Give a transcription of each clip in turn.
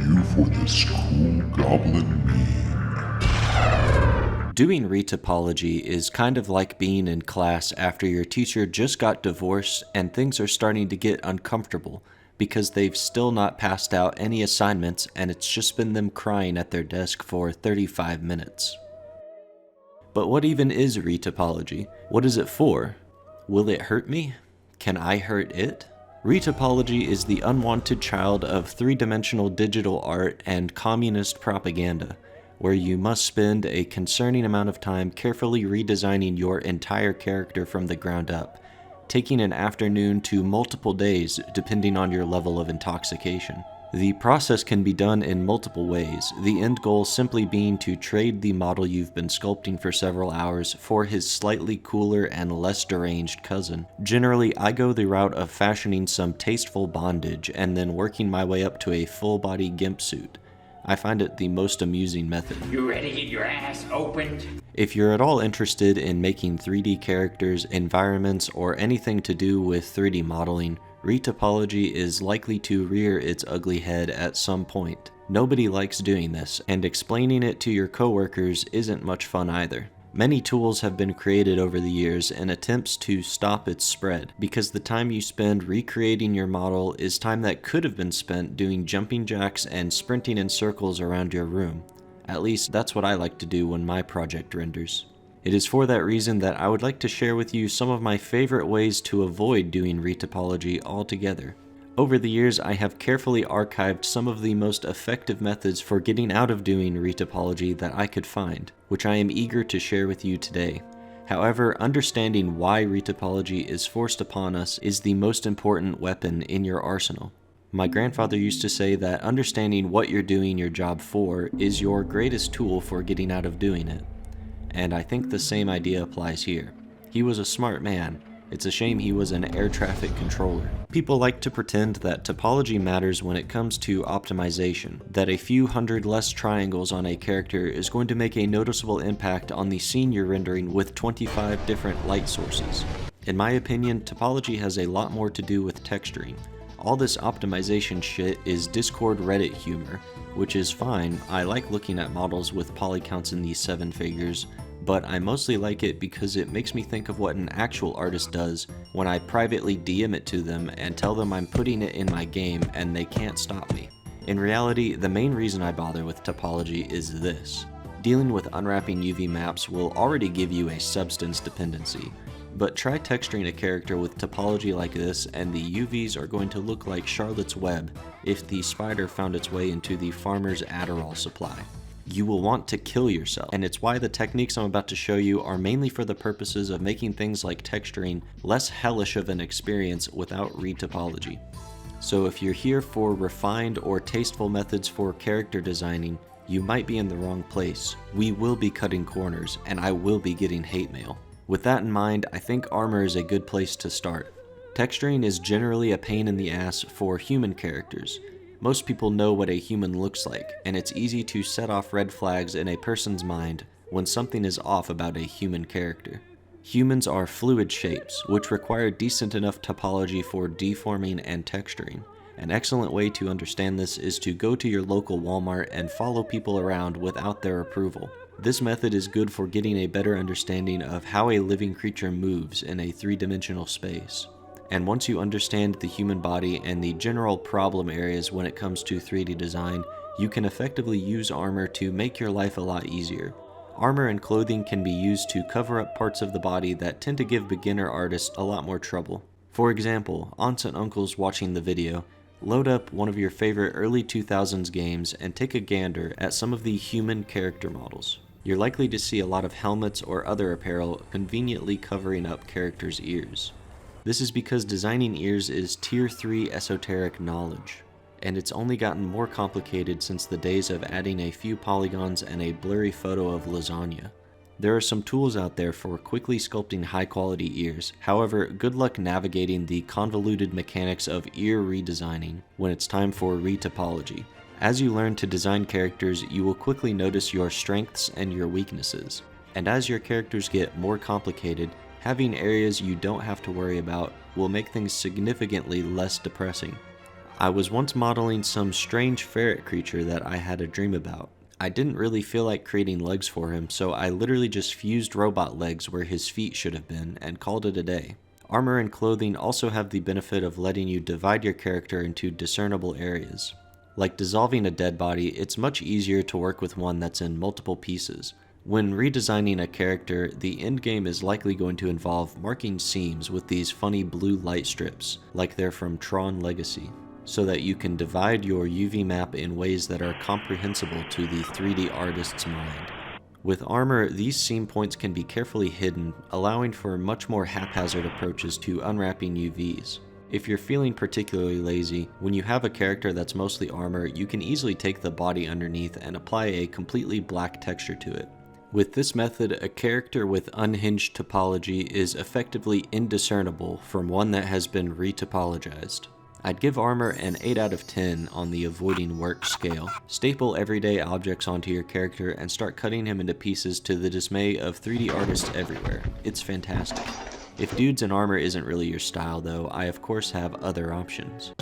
you for this cool goblin meme. Doing retopology is kind of like being in class after your teacher just got divorced and things are starting to get uncomfortable because they've still not passed out any assignments and it's just been them crying at their desk for 35 minutes. But what even is retopology? What is it for? Will it hurt me? Can I hurt it? Retopology is the unwanted child of three-dimensional digital art and communist propaganda, where you must spend a concerning amount of time carefully redesigning your entire character from the ground up, taking an afternoon to multiple days depending on your level of intoxication. The process can be done in multiple ways, the end goal simply being to trade the model you've been sculpting for several hours for his slightly cooler and less deranged cousin. Generally, I go the route of fashioning some tasteful bondage and then working my way up to a full-body gimp suit. I find it the most amusing method. You ready to get your ass opened? If you're at all interested in making 3D characters, environments, or anything to do with 3D modeling, Retopology is likely to rear its ugly head at some point. Nobody likes doing this, and explaining it to your coworkers isn't much fun either. Many tools have been created over the years in attempts to stop its spread, because the time you spend recreating your model is time that could have been spent doing jumping jacks and sprinting in circles around your room. At least that's what I like to do when my project renders. It is for that reason that I would like to share with you some of my favorite ways to avoid doing retopology altogether. Over the years, I have carefully archived some of the most effective methods for getting out of doing retopology that I could find, which I am eager to share with you today. However, understanding why retopology is forced upon us is the most important weapon in your arsenal. My grandfather used to say that understanding what you're doing your job for is your greatest tool for getting out of doing it. And I think the same idea applies here. He was a smart man. It's a shame he was an air traffic controller. People like to pretend that topology matters when it comes to optimization, that a few hundred less triangles on a character is going to make a noticeable impact on the scene you're rendering with 25 different light sources. In my opinion, topology has a lot more to do with texturing. All this optimization shit is Discord Reddit humor, which is fine. I like looking at models with poly counts in the 7 figures, but I mostly like it because it makes me think of what an actual artist does when I privately DM it to them and tell them I'm putting it in my game and they can't stop me. In reality, the main reason I bother with topology is this. Dealing with unwrapping UV maps will already give you a substance dependency, but try texturing a character with topology like this and the UVs are going to look like Charlotte's Web if the spider found its way into the farmer's Adderall supply. You will want to kill yourself, and it's why the techniques I'm about to show you are mainly for the purposes of making things like texturing less hellish of an experience without retopology. So if you're here for refined or tasteful methods for character designing, you might be in the wrong place. We will be cutting corners, and I will be getting hate mail. With that in mind, I think armor is a good place to start. Texturing is generally a pain in the ass for human characters. Most people know what a human looks like, and it's easy to set off red flags in a person's mind when something is off about a human character. Humans are fluid shapes, which require decent enough topology for deforming and texturing. An excellent way to understand this is to go to your local Walmart and follow people around without their approval. This method is good for getting a better understanding of how a living creature moves in a three-dimensional space. And once you understand the human body and the general problem areas when it comes to 3D design, you can effectively use armor to make your life a lot easier. Armor and clothing can be used to cover up parts of the body that tend to give beginner artists a lot more trouble. For example, aunts and uncles watching the video, load up one of your favorite early 2000s games and take a gander at some of the human character models. You're likely to see a lot of helmets or other apparel conveniently covering up characters' ears. This is because designing ears is tier 3 esoteric knowledge, and it's only gotten more complicated since the days of adding a few polygons and a blurry photo of lasagna. There are some tools out there for quickly sculpting high-quality ears, however, good luck navigating the convoluted mechanics of ear redesigning when it's time for retopology. As you learn to design characters, you will quickly notice your strengths and your weaknesses, and as your characters get more complicated, having areas you don't have to worry about will make things significantly less depressing. I was once modeling some strange ferret creature that I had a dream about. I didn't really feel like creating legs for him, so I literally just fused robot legs where his feet should have been and called it a day. Armor and clothing also have the benefit of letting you divide your character into discernible areas. Like dissolving a dead body, it's much easier to work with one that's in multiple pieces. When redesigning a character, the endgame is likely going to involve marking seams with these funny blue light strips, like they're from Tron Legacy, so that you can divide your UV map in ways that are comprehensible to the 3D artist's mind. With armor, these seam points can be carefully hidden, allowing for much more haphazard approaches to unwrapping UVs. If you're feeling particularly lazy, when you have a character that's mostly armor, you can easily take the body underneath and apply a completely black texture to it. With this method, a character with unhinged topology is effectively indiscernible from one that has been retopologized. I'd give armor an 8 out of 10 on the avoiding work scale. Staple everyday objects onto your character and start cutting him into pieces to the dismay of 3D artists everywhere. It's fantastic. If dudes in armor isn't really your style though, I of course have other options.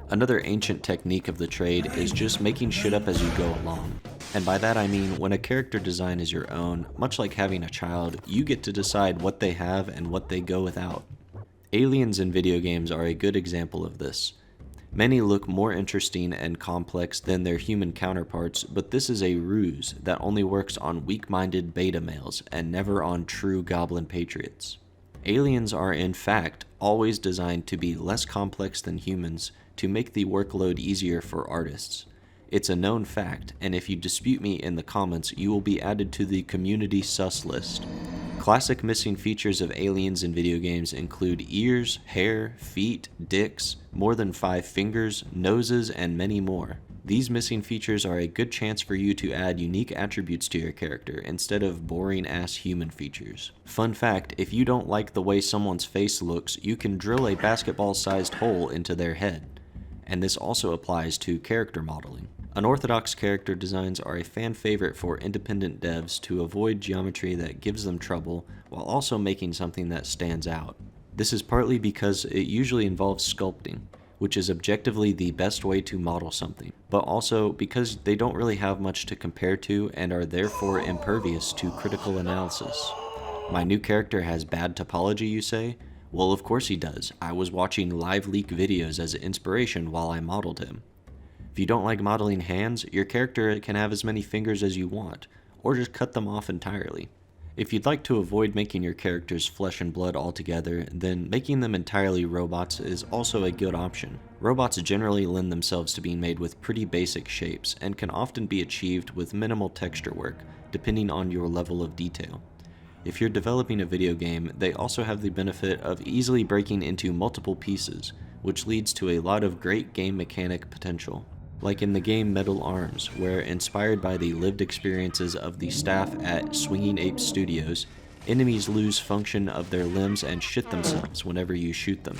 Another ancient technique of the trade is just making shit up as you go along. And by that I mean, when a character design is your own, much like having a child, you get to decide what they have and what they go without. Aliens in video games are a good example of this. Many look more interesting and complex than their human counterparts, but this is a ruse that only works on weak-minded beta males and never on true Goblin patriots. Aliens are in fact always designed to be less complex than humans to make the workload easier for artists. It's a known fact, and if you dispute me in the comments, you will be added to the community sus list. Classic missing features of aliens in video games include ears, hair, feet, dicks, more than 5 fingers, noses, and many more. These missing features are a good chance for you to add unique attributes to your character instead of boring-ass human features. Fun fact, if you don't like the way someone's face looks, you can drill a basketball-sized hole into their head. And this also applies to character modeling. Unorthodox character designs are a fan favorite for independent devs to avoid geometry that gives them trouble while also making something that stands out. This is partly because it usually involves sculpting, which is objectively the best way to model something, but also because they don't really have much to compare to and are therefore impervious to critical analysis. My new character has bad topology, you say? Well, of course he does. I was watching live leak videos as inspiration while I modeled him. If you don't like modeling hands, your character can have as many fingers as you want, or just cut them off entirely. If you'd like to avoid making your characters flesh and blood altogether, then making them entirely robots is also a good option. Robots generally lend themselves to being made with pretty basic shapes, and can often be achieved with minimal texture work, depending on your level of detail. If you're developing a video game, they also have the benefit of easily breaking into multiple pieces, which leads to a lot of great game mechanic potential. Like in the game Metal Arms, where inspired by the lived experiences of the staff at Swinging Ape Studios, enemies lose function of their limbs and shit themselves whenever you shoot them.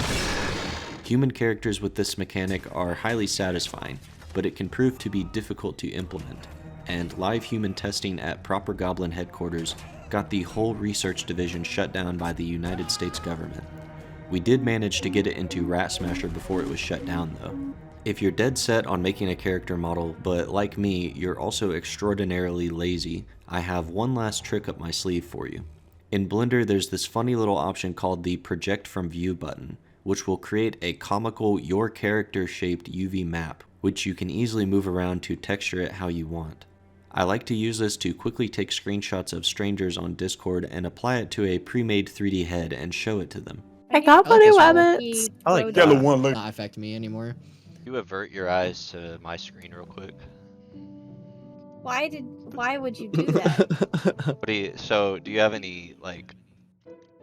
Human characters with this mechanic are highly satisfying, but it can prove to be difficult to implement, and live human testing at proper Goblin headquarters got the whole research division shut down by the United States government. We did manage to get it into Rat Smasher before it was shut down though. If you're dead set on making a character model, but like me, you're also extraordinarily lazy, I have one last trick up my sleeve for you. In Blender, there's this funny little option called the Project from View button, which will create a comical your character shaped UV map, which you can easily move around to texture it how you want. I like to use this to quickly take screenshots of strangers on Discord and apply it to a pre-made 3D head and show it to them. I got Buddy Wabbits. I like Yellow that. one, Not affect me anymore. You avert your eyes to my screen real quick. Why would you do that? Do you have any like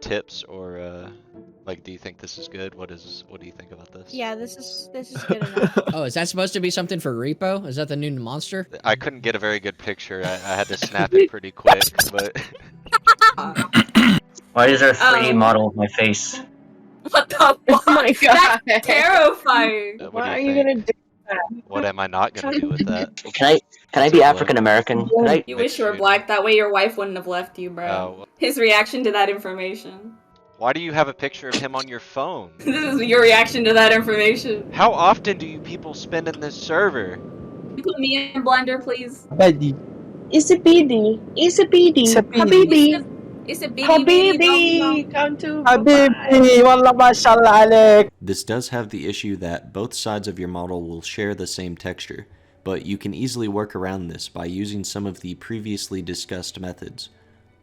tips or like do you think this is good? What do you think about this? Yeah, this is good enough. Oh, is that supposed to be something for repo? Is that the new monster? I couldn't get a very good picture. I had to snap it pretty quick, but Why is there a 3D model of my face? What the fuck? Oh my god. That's terrifying. what What do are you you think? gonna do? What am I not gonna do with that? Can I be African American? Can I? You wish you were black. That way your wife wouldn't have left you, bro. Oh, His reaction to that information. Why do you have a picture of him on your phone? This is your reaction to that information. How often do you people spend in this server? You put me in Blender, please. Buddy. Easy peasy. Easy peasy. Easy peasy. Habibi. It's a bitty bitty Habibi. Come to Habibi, wallah mashallah alek. This does have the issue that both sides of your model will share the same texture, but you can easily work around this by using some of the previously discussed methods,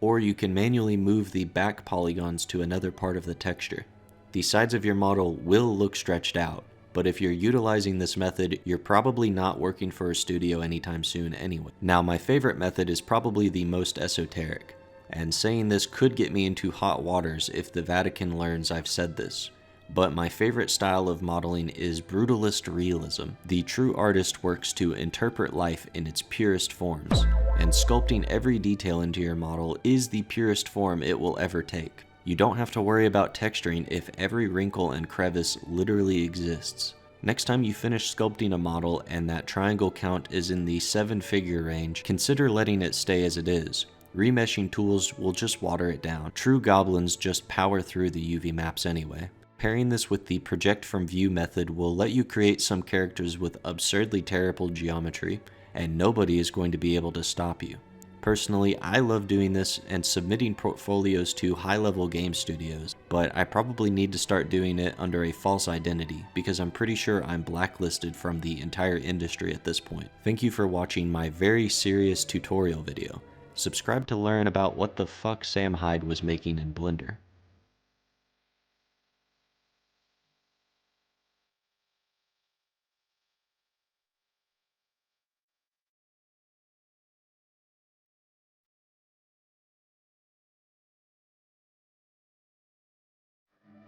or you can manually move the back polygons to another part of the texture. The sides of your model will look stretched out, but if you're utilizing this method, you're probably not working for a studio anytime soon anyway. Now, my favorite method is probably the most esoteric, and saying this could get me into hot waters if the Vatican learns I've said this. But my favorite style of modeling is brutalist realism. The true artist works to interpret life in its purest forms, and sculpting every detail into your model is the purest form it will ever take. You don't have to worry about texturing if every wrinkle and crevice literally exists. Next time you finish sculpting a model and that triangle count is in the 7-figure range, consider letting it stay as it is. Remeshing tools will just water it down. True goblins just power through the UV maps anyway. Pairing this with the project from view method will let you create some characters with absurdly terrible geometry, and nobody is going to be able to stop you. Personally, I love doing this and submitting portfolios to high-level game studios, but I probably need to start doing it under a false identity because I'm pretty sure I'm blacklisted from the entire industry at this point. Thank you for watching my very serious tutorial video. Subscribe to learn about what the fuck Sam Hyde was making in Blender.